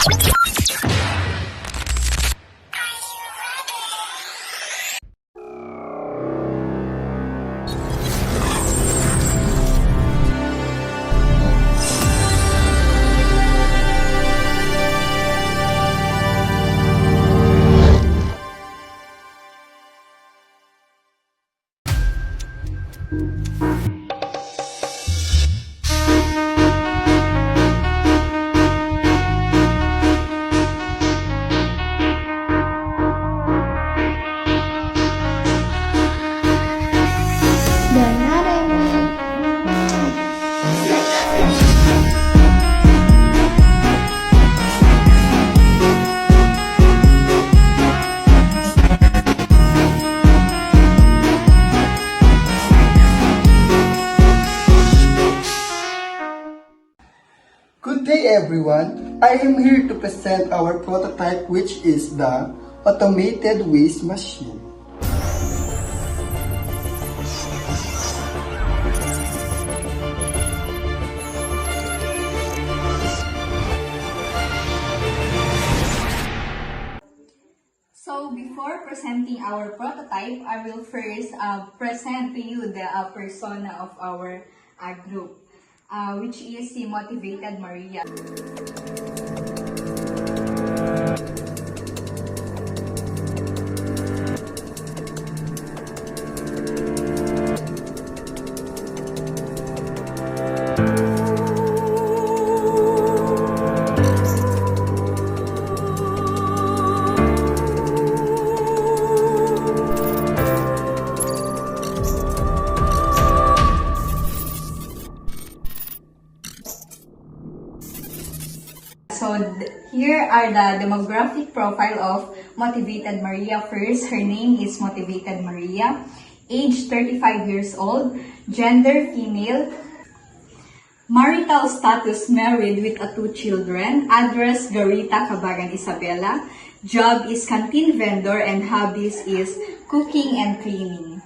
Good day everyone! I am here to present our prototype, which is the automated waste machine. So before presenting our prototype, I will first present to you the persona of our group, which is si Motivated Maria. So here are the demographic profile of Motivated Maria. First, her name is Motivated Maria. Age 35 years old. Gender female. Marital status married with 2 children. Address Garita, Cabagan, Isabela. Job is canteen vendor and hobbies is cooking and cleaning.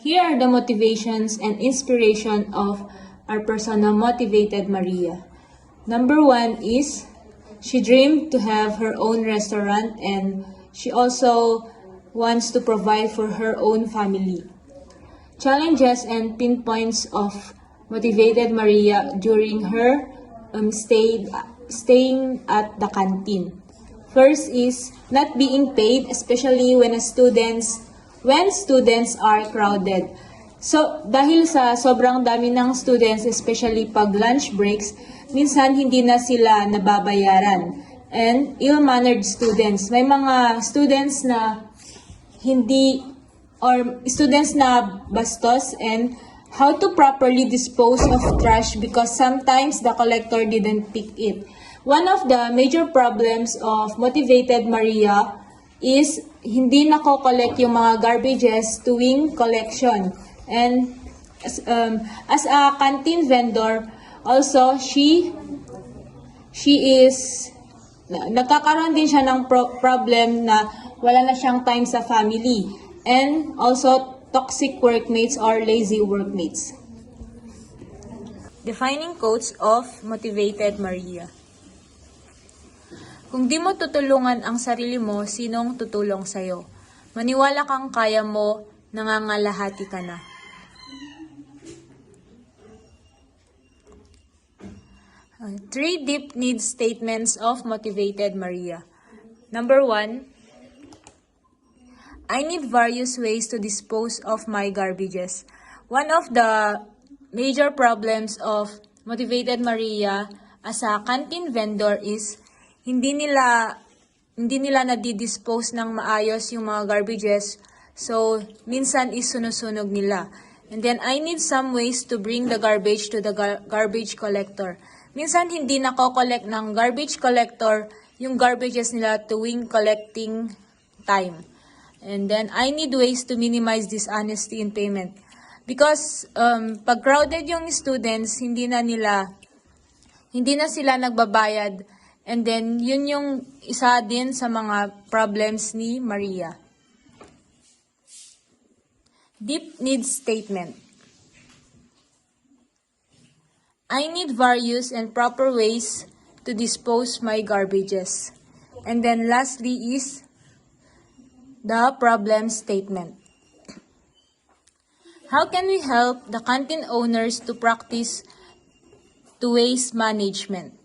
Here are the motivations and inspiration of our persona Motivated Maria. Number 1 is she dreamed to have her own restaurant and she also wants to provide for her own family. Challenges and pinpoints of Motivated Maria during her staying at the canteen. First is not being paid, especially when students are crowded. So, dahil sa sobrang dami ng students, especially pag lunch breaks, minsan hindi na sila nababayaran. And ill-mannered students. May mga students na students na bastos, and how to properly dispose of trash because sometimes the collector didn't pick it. One of the major problems of Motivated Maria is hindi nako-collect yung mga garbages tuwing collection. And as a canteen vendor, also nagkakaroon din siya ng problem na wala na siyang time sa family. And also toxic workmates or lazy workmates. Defining quotes of Motivated Maria. Kung di mo tutulungan ang sarili mo, sinong tutulong sa'yo? Maniwala kang kaya mo, nangangalahati ka na. Three deep needs statements of Motivated Maria. Number 1, I need various ways to dispose of my garbages. One of the major problems of Motivated Maria as a canteen vendor is hindi nila nadidispose ng maayos yung mga garbages. So, minsan is sunog nila. And then, I need some ways to bring the garbage to the garbage collector. Minsan, hindi nako-collect ng garbage collector yung garbages nila tuwing collecting time. And then, I need ways to minimize dishonesty in payment. Because, pag crowded yung students, hindi na sila nagbabayad. And then, yun yung isa din sa mga problems ni Maria. Deep needs statement. I need various and proper ways to dispose my garbages. And then lastly is the problem statement. How can we help the canteen owners to practice to waste management?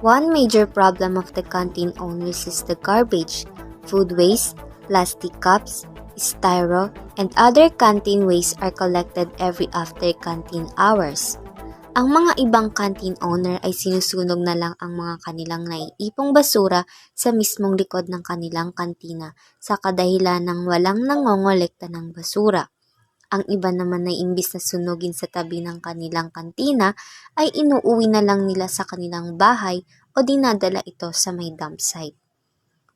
One major problem of the canteen owners is the garbage, food waste, plastic cups, styro, and other canteen waste are collected every after canteen hours. Ang mga ibang canteen owner ay sinusunog na lang ang mga kanilang naiipong basura sa mismong likod ng kanilang kantina sa kadahilan ng walang nangongolekta ng basura. Ang iba naman ay imbis na sunugin sa tabi ng kanilang kantina ay inuuwi na lang nila sa kanilang bahay o dinadala ito sa may dump site.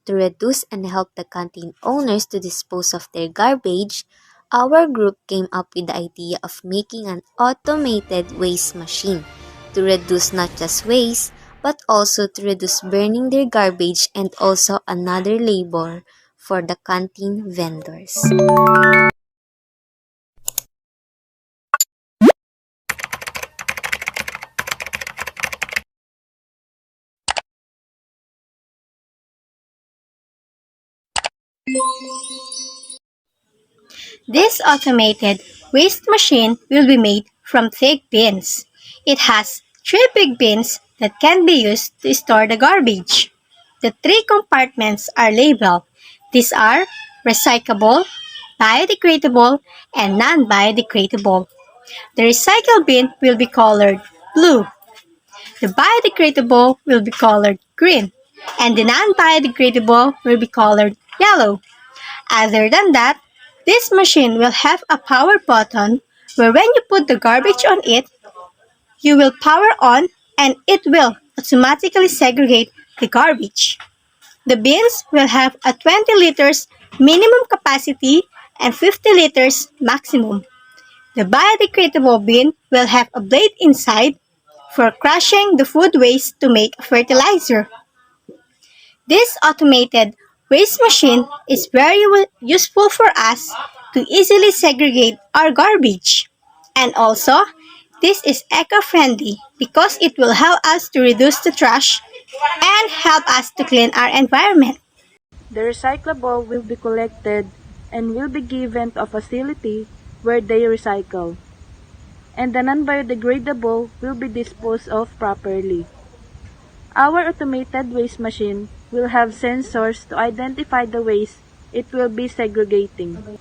To reduce and help the canteen owners to dispose of their garbage, our group came up with the idea of making an automated waste machine to reduce not just waste but also to reduce burning their garbage and also another labor for the canteen vendors. This automated waste machine will be made from thick bins. It has 3 big bins that can be used to store the garbage. The 3 compartments are labeled. These are recyclable, biodegradable, and non-biodegradable. The recycle bin will be colored blue. The biodegradable will be colored green, and the non-biodegradable will be colored yellow. Other than that, this machine will have a power button where when you put the garbage on it, you will power on and it will automatically segregate the garbage. The bins will have a 20 liters minimum capacity and 50 liters maximum. The biodegradable bin will have a blade inside for crushing the food waste to make a fertilizer. This automated waste machine is very useful for us to easily segregate our garbage. And also, this is eco-friendly because it will help us to reduce the trash and help us to clean our environment. The recyclable will be collected and will be given to a facility where they recycle. And the non-biodegradable will be disposed of properly. Our automated waste machine will have sensors to identify the waste it will be segregating.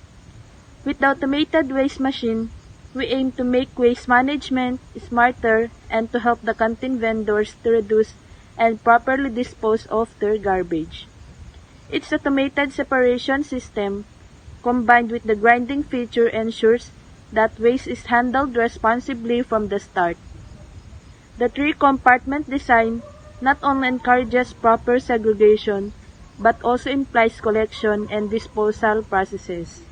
With the automated waste machine, we aim to make waste management smarter and to help the canteen vendors to reduce and properly dispose of their garbage. Its automated separation system, combined with the grinding feature, ensures that waste is handled responsibly from the start. The 3-compartment design not only encourages proper segregation, but also implies collection and disposal processes.